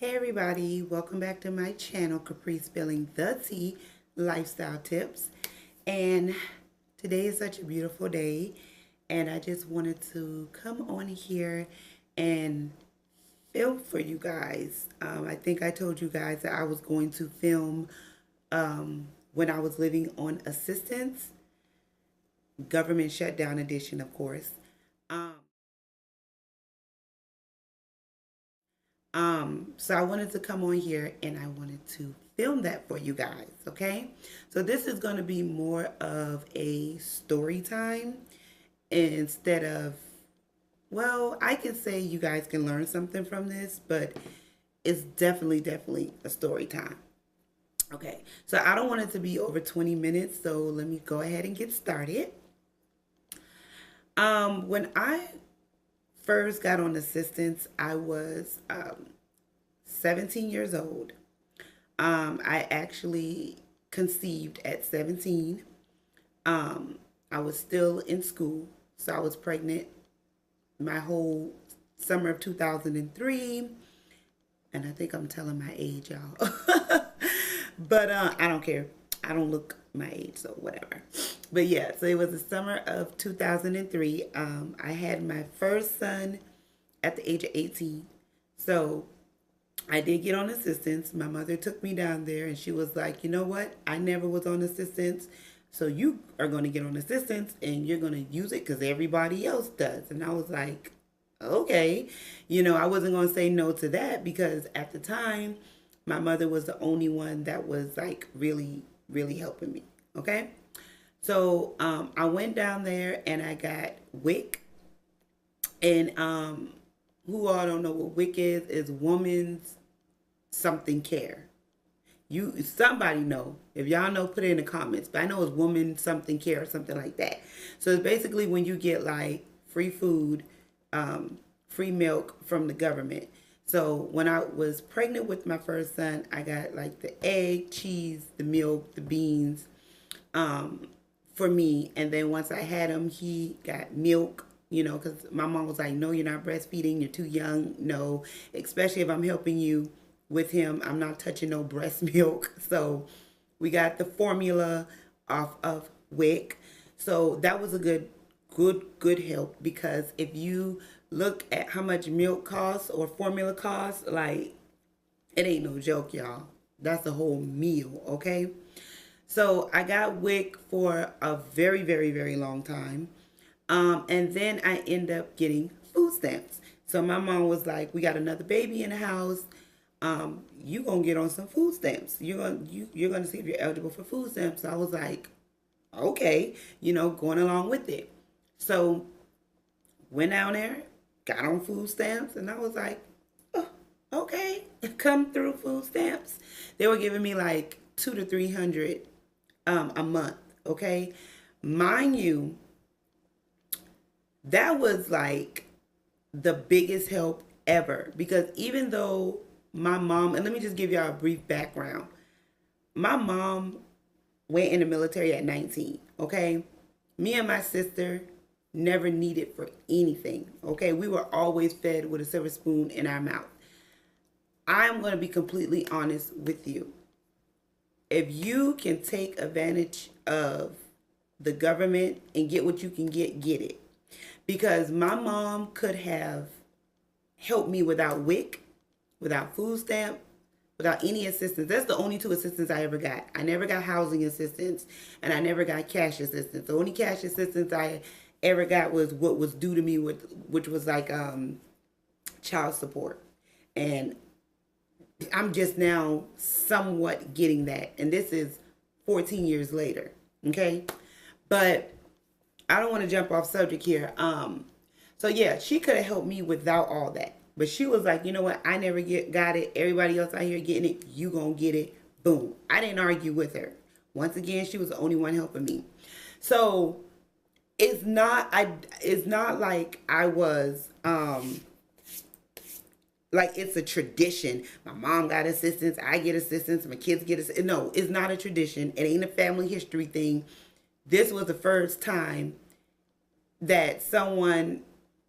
Hey everybody, welcome back to my channel, Capri Spilling the Tea Lifestyle Tips. And today is such a beautiful day, and I just wanted to come on here and film for you guys. I think I told you guys that I was going to film when I was living on assistance, government shutdown edition, of course. Um, so I wanted to come on here and I wanted to film that for you guys, okay? So this is going to be more of a story time instead of, well, I can say you guys can learn something from this, but it's definitely a story time. Okay, so I don't want it to be over 20 minutes, so let me go ahead and get started. When I first got on assistance, I was 17 years old. I actually conceived at 17. I was still in school, so I was pregnant my whole summer of 2003. And I think I'm telling my age, y'all. But I don't care. I don't look my age, so whatever. But yeah, so it was the summer of 2003. I had my first son at the age of 18. So I did get on assistance. My mother took me down there and she was like, you know what? I never was on assistance. So you are going to get on assistance and you're going to use it because everybody else does. And I was like, okay. I wasn't going to say no to that because at the time, my mother was the only one that was like really helping me. Okay. So I went down there and I got WIC. And who all don't know what WIC is Woman's Something Care. Somebody know. If y'all know, put it in the comments. But I know it's Woman Something Care or something like that. So it's basically when you get like free food, free milk from the government. So when I was pregnant with my first son, I got like the egg, cheese, the milk, the beans for me. And then once I had him, he got milk, because my mom was like, no, you're not breastfeeding. You're too young. No, especially if I'm helping you with him, I'm not touching no breast milk. So we got the formula off of WIC. So that was a good help, because if you look at how much milk costs or formula costs, like, it ain't no joke, y'all. That's a whole meal, okay? So I got WIC for a very long time. And then I end up getting food stamps. So my mom was like, we got another baby in the house. You gonna get on some food stamps. You're gonna see if you're eligible for food stamps. So I was like, okay, going along with it. So went down there, got on food stamps, and I was like, oh, okay, come through food stamps. They were giving me like 200 to 300 a month. Okay, mind you, that was like the biggest help ever, because even though my mom, and let me just give y'all a brief background. My mom went in the military at 19, okay? Me and my sister never needed for anything, okay? We were always fed with a silver spoon in our mouth. I'm going to be completely honest with you. If you can take advantage of the government and get what you can get it. Because my mom could have helped me without WIC, without food stamp, without any assistance. That's the only two assistance I ever got. I never got housing assistance, and I never got cash assistance. The only cash assistance I ever got was what was due to me, which was like child support. And I'm just now somewhat getting that. And this is 14 years later, okay? But I don't want to jump off subject here. So yeah, she could have helped me without all that. But she was like, you know what? I never got it. Everybody else out here getting it. You gonna get it. Boom. I didn't argue with her. Once again, she was the only one helping me. So it's not like I was like it's a tradition. My mom got assistance. I get assistance. My kids get assistance. No, it's not a tradition. It ain't a family history thing. This was the first time that someone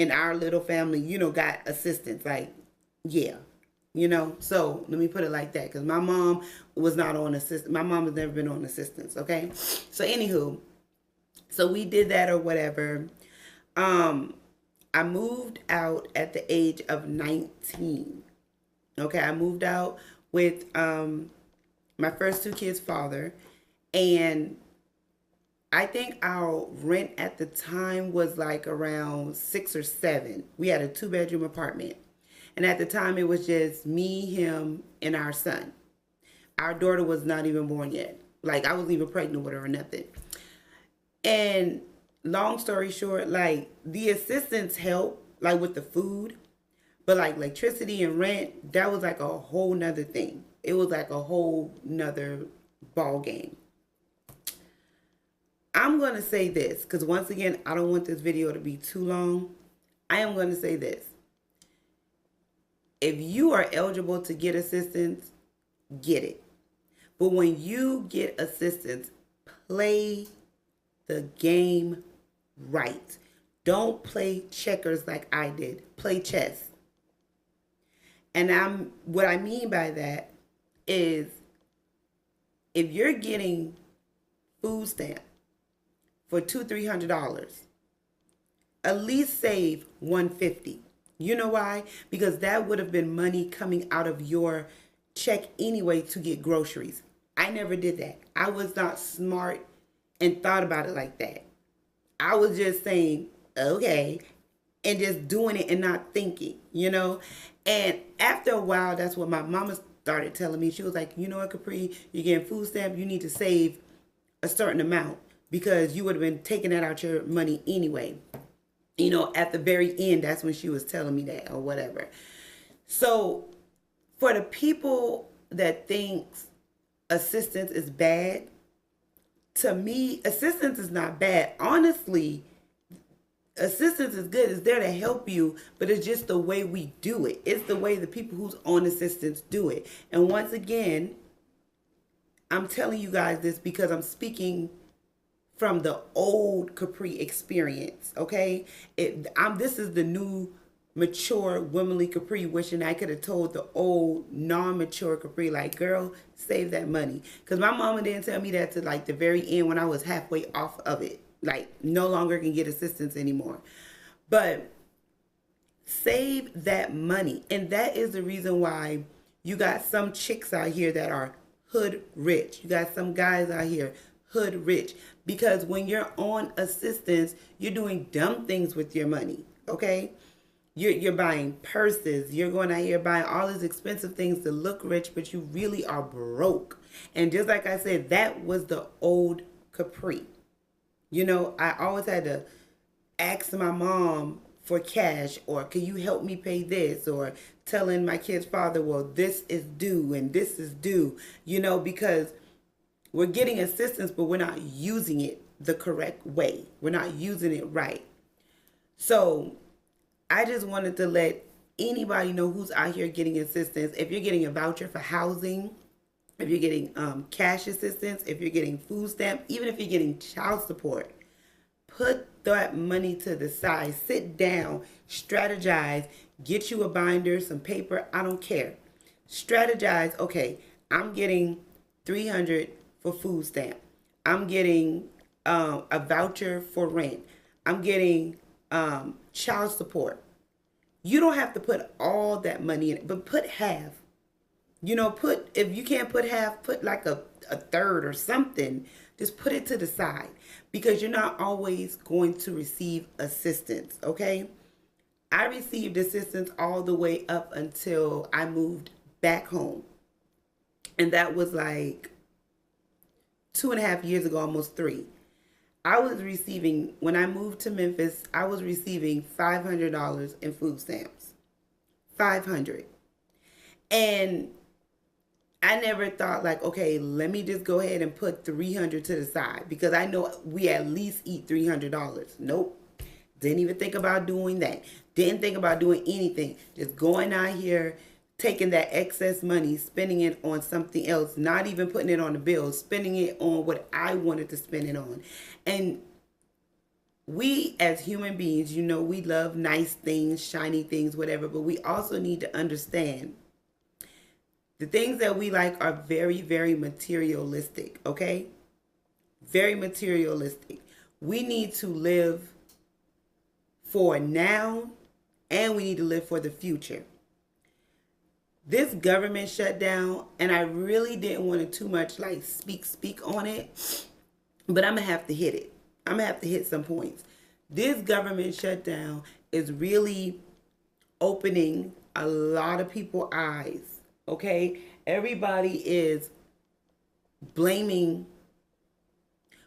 in our little family, got assistance. Like, yeah. you know. So let me put it like that, because my mom was not on assistance. My mom has never been on assistance. Okay, so anywho, so we did that or whatever. Um, I moved out at the age of 19. Okay, I moved out with my first two kids' father, and I think our rent at the time was like around 6 or 7. We had a 2 bedroom apartment. And at the time, it was just me, him, and our son. Our daughter was not even born yet. Like, I wasn't even pregnant with her or nothing. And long story short, like, the assistants help, like, with the food. But, like, electricity and rent, that was like a whole nother thing. It was like a whole nother ball game. I'm going to say this, because once again, I don't want this video to be too long. I am going to say this. If you are eligible to get assistance, get it. But when you get assistance, play the game right. Don't play checkers like I did. Play chess. And what I mean by that is, if you're getting food stamp for $200-300, at least save $150. You know why? Because that would have been money coming out of your check anyway to get groceries. I never did that. I was not smart and thought about it like that. I was just saying, okay, and just doing it and not thinking, you know? And after a while, that's what my mama started telling me. She was like, you know what, Capri, you're getting food stamp, you need to save a certain amount, because you would have been taking that out your money anyway. You know, at the very end, that's when she was telling me that or whatever. So for the people that thinks assistance is bad, to me, assistance is not bad. Honestly, assistance is good. It's there to help you, but it's just the way we do it. It's the way the people who's on assistance do it. And once again, I'm telling you guys this because I'm speaking from the old Capri experience, okay? This is the new, mature, womanly Capri, wishing I could have told the old, non-mature Capri, like, girl, save that money. Because my mama didn't tell me that to, like, the very end when I was halfway off of it. Like, no longer can get assistance anymore. But save that money. And that is the reason why you got some chicks out here that are hood rich. You got some guys out here hood rich, because when you're on assistance, you're doing dumb things with your money, okay? You're buying purses, you're going out here buying all these expensive things to look rich, but you really are broke. And just like I said, that was the old Capri. You know, I always had to ask my mom for cash, or can you help me pay this, or telling my kid's father, well, this is due and this is due, you know, because we're getting assistance, but we're not using it the correct way. We're not using it right. So I just wanted to let anybody know who's out here getting assistance. If you're getting a voucher for housing, if you're getting cash assistance, if you're getting food stamp, even if you're getting child support, put that money to the side. Sit down, strategize, get you a binder, some paper, I don't care. Strategize, okay, I'm getting $300 for food stamp. I'm getting a voucher for rent. I'm getting child support. You don't have to put all that money in it, but put half. You know, if you can't put half, put like a third or something. Just put it to the side, because you're not always going to receive assistance, okay? I received assistance all the way up until I moved back home. And that was like 2.5 years ago, almost 3. I was receiving, when I moved to Memphis, I was receiving $500 in food stamps. $500. And I never thought like, okay, let me just go ahead and put $300 to the side, because I know we at least eat $300. Nope. Didn't even think about doing that. Didn't think about doing anything. Just going out here, taking that excess money, spending it on something else, not even putting it on the bill, spending it on what I wanted to spend it on. And we as human beings, you know, we love nice things, shiny things, whatever, but we also need to understand The things that we like are very, very materialistic, okay? Very materialistic. We need to live for now and we need to live for the future. This government shutdown, and I really didn't want to too much like speak on it, but I'm gonna have to hit it. I'm gonna have to hit some points. This government shutdown is really opening a lot of people's eyes. Okay, everybody is blaming.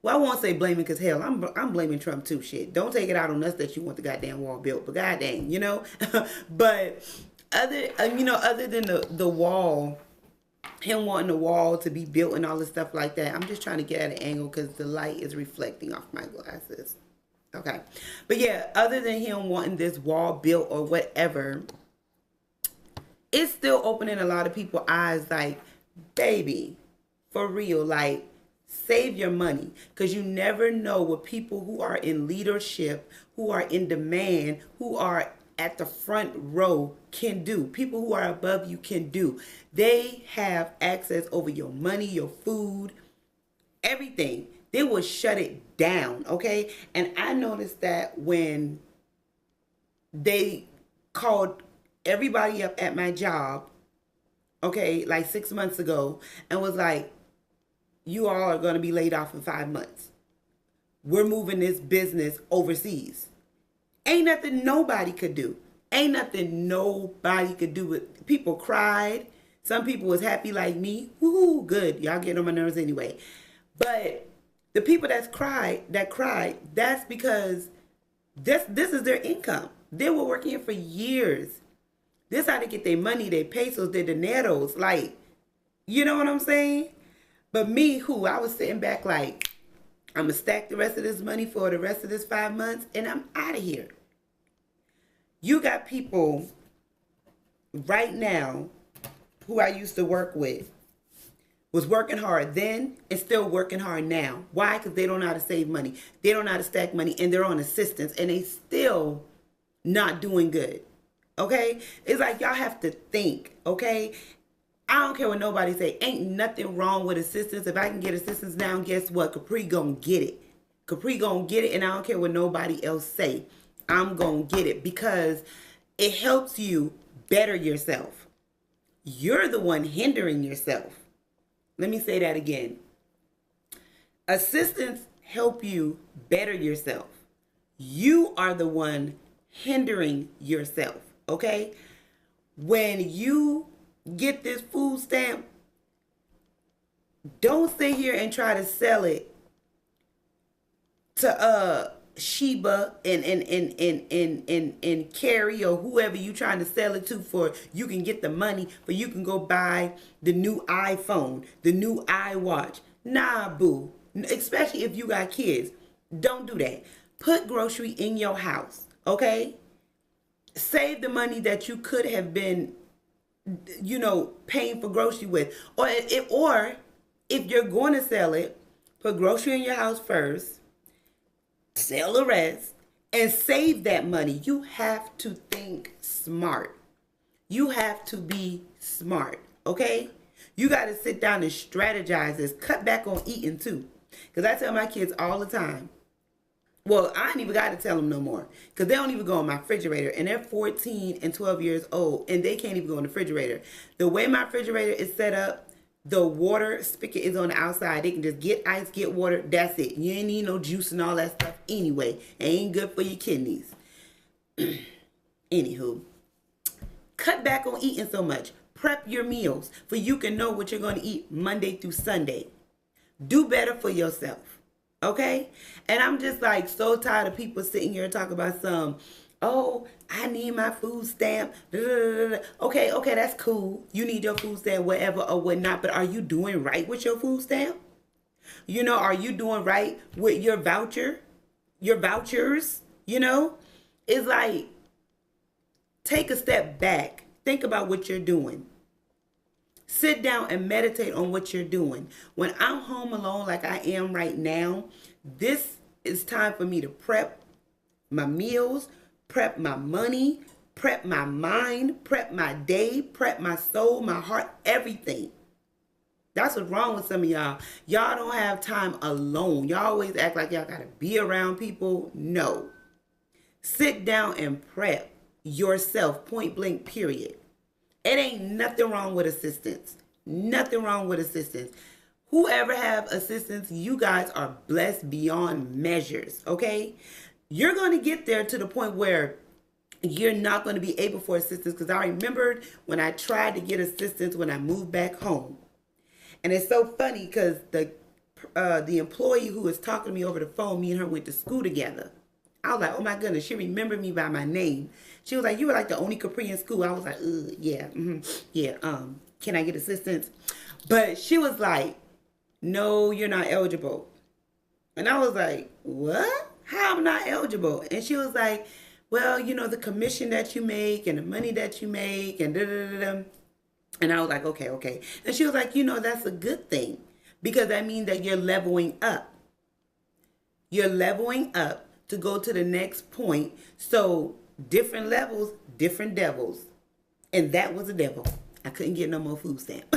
Well, I won't say blaming because hell, I'm blaming Trump too. Shit, don't take it out on us that you want the goddamn wall built, but goddamn, you know. But other than the wall, him wanting the wall to be built and all this stuff like that, I'm just trying to get at an angle because the light is reflecting off my glasses. Okay, but yeah, other than him wanting this wall built or whatever, it's still opening a lot of people's eyes. Like, baby, for real, like, save your money, because you never know what people who are in leadership, who are in demand, who are at the front row can do. People who are above you can do. They have access over your money, your food, everything. They will shut it down, okay? And I noticed that when they called everybody up at my job, okay, like 6 months ago, and was like, you all are going to be laid off in 5 months. We're moving this business overseas. Ain't nothing nobody could do. Ain't nothing nobody could do. People cried. Some people was happy like me. Woohoo, good. Y'all get on my nerves anyway. But the people that cried, that's because this is their income. They were working here for years. This how they get their money, their pesos, their dineros. Like, you know what I'm saying? But me, I was sitting back like, I'm going to stack the rest of this money for the rest of this 5 months, and I'm out of here. You got people right now who I used to work with, was working hard then and still working hard now. Why? Because they don't know how to save money. They don't know how to stack money, and they're on assistance, and they still not doing good. Okay? It's like y'all have to think, okay? I don't care what nobody say. Ain't nothing wrong with assistance. If I can get assistance now, guess what? Capri gonna get it. Capri gonna get it, and I don't care what nobody else say. I'm gonna get it because it helps you better yourself. You're the one hindering yourself. Let me say that again. Assistance help you better yourself. You are the one hindering yourself, okay? When you get this food stamp, don't sit here and try to sell it to Sheba and Carrie or whoever you trying to sell it to for you can get the money for you can go buy the new iPhone, the new iWatch. Nah, boo. Especially if you got kids. Don't do that. Put grocery in your house, okay? Save the money that you could have been paying for grocery with. Or if you're going to sell it, put grocery in your house first, sell the rest, and save that money. You have to think smart. You have to be smart, okay? You got to sit down and strategize this. Cut back on eating too. Because I tell my kids all the time, well, I ain't even got to tell them no more because they don't even go in my refrigerator, and they're 14 and 12 years old, and they can't even go in the refrigerator. The way my refrigerator is set up, the water spigot is on the outside. They can just get ice, get water. That's it. You ain't need no juice and all that stuff anyway. It ain't good for your kidneys. Anywho, cut back on eating so much. Prep your meals for you can know what you're going to eat Monday through Sunday. Do better for yourself. Okay? And I'm just like so tired of people sitting here talking about oh, I need my food stamp. Okay, that's cool. You need your food stamp, whatever or whatnot, but are you doing right with your food stamp? Are you doing right with your vouchers? It's like, take a step back. Think about what you're doing. Sit down and meditate on what you're doing. When I'm home alone like I am right now, this is time for me to prep my meals, prep my money, prep my mind, prep my day, prep my soul, my heart, everything. That's what's wrong with some of y'all. Y'all don't have time alone. Y'all always act like y'all gotta be around people. No. Sit down and prep yourself, point blank, period. It ain't nothing wrong with assistance. Nothing wrong with assistance. Whoever have assistance, you guys are blessed beyond measures, okay? You're going to get there to the point where you're not going to be able for assistance, because I remembered when I tried to get assistance when I moved back home. And it's so funny because the employee who was talking to me over the phone, me and her went to school together. I was like, oh my goodness, she remembered me by my name. She was like, you were like the only Capri in school. I was like, yeah, yeah, can I get assistance? But she was like, no, you're not eligible. And I was like, what? How am I not eligible? And she was like, well, you know, the commission that you make and the money that you make and da-da-da-da. And I was like, okay. And she was like, you know, that's a good thing, because that means that you're leveling up. You're leveling up to go to the next point. So different levels, different devils. And that was a devil. I couldn't get no more food stamp.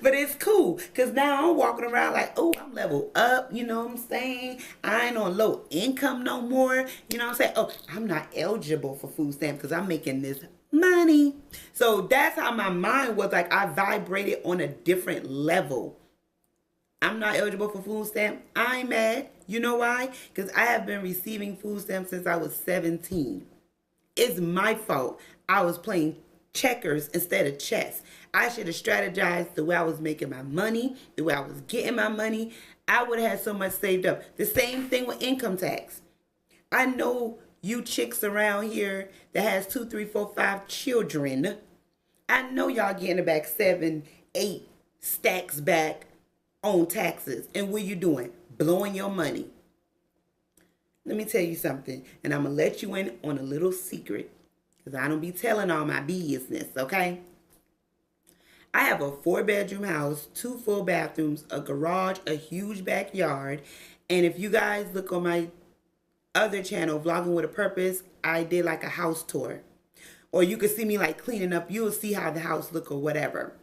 But it's cool, because now I'm walking around like, oh, I'm level up, you know what I'm saying? I ain't on low income no more, you know what I'm saying? Oh, I'm not eligible for food stamp because I'm making this money. So that's how my mind was like. I vibrated on a different level. I'm not eligible for food stamp. I ain't mad. You know why? Because I have been receiving food stamps since I was 17. It's my fault. I was playing checkers instead of chess. I should have strategized the way I was making my money, the way I was getting my money. I would have had so much saved up. The same thing with income tax. I know you chicks around here that has 2, 3, 4, 5 children. I know y'all getting back 7, 8 stacks back on taxes. And what you doing? Blowing your money. Let me tell you something, and I'm going to let you in on a little secret, because I don't be telling all my business, okay? I have a 4-bedroom house, 2 full bathrooms, a garage, a huge backyard. And if you guys look on my other channel, Vlogging with a Purpose, I did like a house tour. Or you could see me like cleaning up. You'll see how the house look or whatever.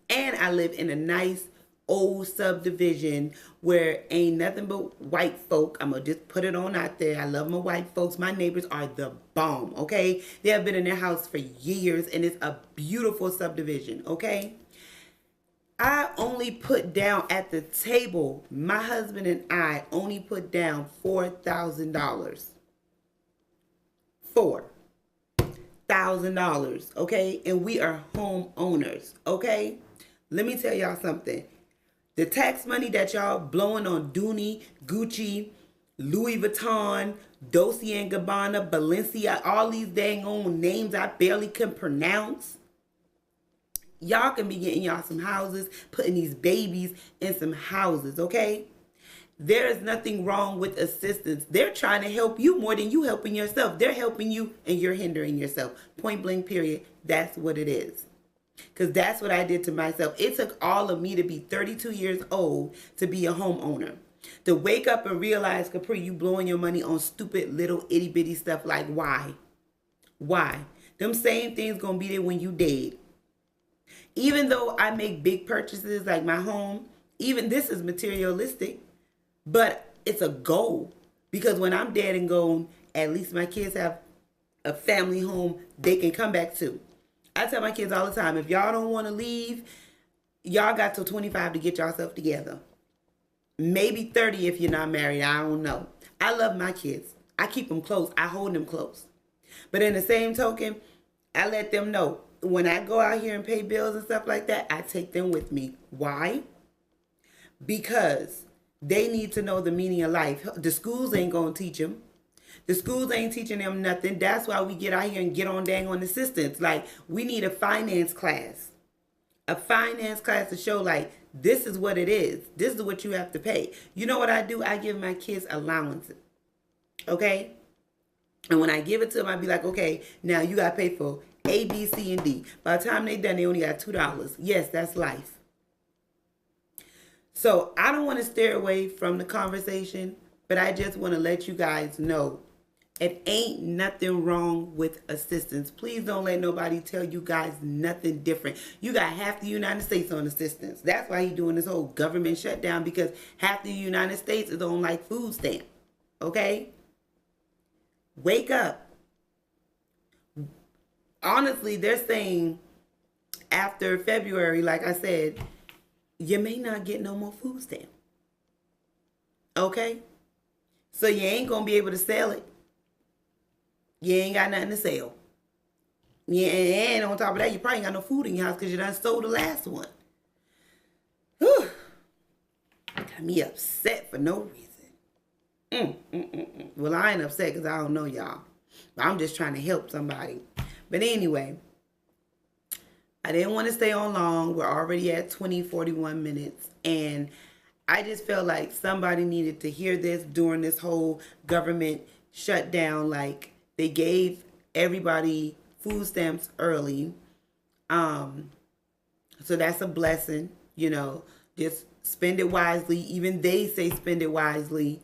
And I live in a nice old subdivision where ain't nothing but white folk. I'm gonna just put it on out there. I love my white folks. My neighbors are the bomb, okay? They have been in their house for years, and it's a beautiful subdivision, okay? I only put down at the table, my husband and I only put down $4,000. $4,000, okay? And we are homeowners, okay? Let me tell y'all something. The tax money that y'all blowing on Dooney, Gucci, Louis Vuitton, Dolce & Gabbana, Balenciaga, all these dang old names I barely can pronounce. Y'all can be getting y'all some houses, putting these babies in some houses, okay? There is nothing wrong with assistance. They're trying to help you more than you helping yourself. They're helping you and you're hindering yourself. Point blank, period. That's what it is. Because that's what I did to myself. It took all of me to be 32 years old to be a homeowner. To wake up and realize, Capri, you blowing your money on stupid little itty bitty stuff. Like, why? Why? Them same things gonna be there when you dead. Even though I make big purchases like my home, even this is materialistic, but it's a goal. Because when I'm dead and gone, at least my kids have a family home they can come back to. I tell my kids all the time, if y'all don't want to leave, y'all got till 25 to get yourself together. Maybe 30 if you're not married. I don't know. I love my kids. I keep them close. I hold them close. But in the same token, I let them know when I go out here and pay bills and stuff like that, I take them with me. Why? Because they need to know the meaning of life. The schools ain't going to teach them. The schools ain't teaching them nothing. That's why we get out here and get on dang on assistance. Like, we need a finance class. A finance class to show, like, this is what it is. This is what you have to pay. You know what I do? I give my kids allowances. Okay? And when I give it to them, I be like, okay, now you got to pay for A, B, C, and D. By the time they done, they only got $2. Yes, that's life. So I don't want to steer away from the conversation, but I just want to let you guys know, It ain't nothing wrong with assistance. Please don't let nobody tell you guys nothing different. You got half the United States on assistance. That's why he's doing this whole government shutdown, because half the United States is on like food stamp. Okay? Wake up. Honestly, they're saying after February, like I said, you may not get no more food stamp. Okay? So you ain't going to be able to sell it. You ain't got nothing to sell. Yeah, and on top of that, you probably ain't got no food in your house because you done sold the last one. Whew. Got me upset for no reason. Well, I ain't upset because I don't know y'all. But I'm just trying to help somebody. But anyway, I didn't want to stay on long. We're already at 41 minutes. And I just felt like somebody needed to hear this during this whole government shutdown. Like, they gave everybody food stamps early. So that's a blessing, you know. Just spend it wisely. Even they say spend it wisely.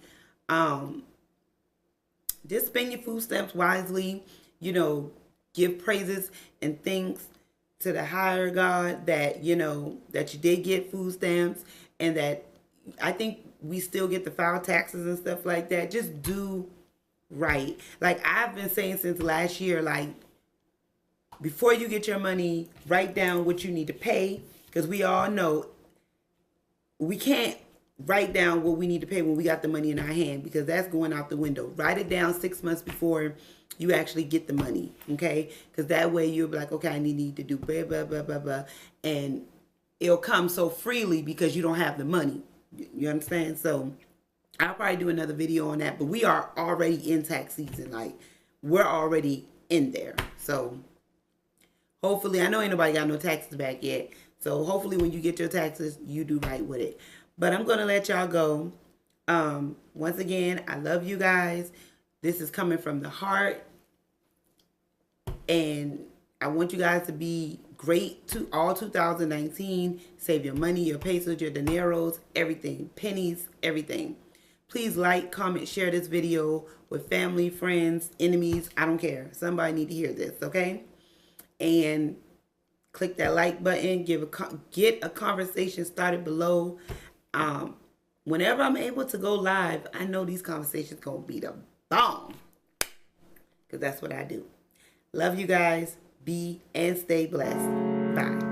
Just spend your food stamps wisely. You know, give praises and thanks to the higher God that, you know, that you did get food stamps, and that I think we still get the file taxes and stuff like that. Just do right. Like I've been saying since last year, like, before you get your money, write down what you need to pay, because we all know we can't write down what we need to pay when we got the money in our hand, because that's going out the window. Write it down 6 months before you actually get the money, okay? Because that way you'll be like, okay, I need to do blah, blah, blah, blah, blah. And it'll come so freely because you don't have the money. You understand? So I'll probably do another video on that, but we are already in tax season. Like, we're already in there. So hopefully, I know ain't nobody got no taxes back yet. So hopefully when you get your taxes, you do right with it. But I'm going to let y'all go. Once again, I love you guys. This is coming from the heart. And I want you guys to be great to all 2019. Save your money, your pesos, your dineros, everything. Pennies, everything. Please like, comment, share this video with family, friends, enemies. I don't care. Somebody need to hear this, okay? And click that like button. Get a conversation started below. Whenever I'm able to go live, I know these conversations gonna be the bomb, because that's what I do. Love you guys. Be and stay blessed. Bye.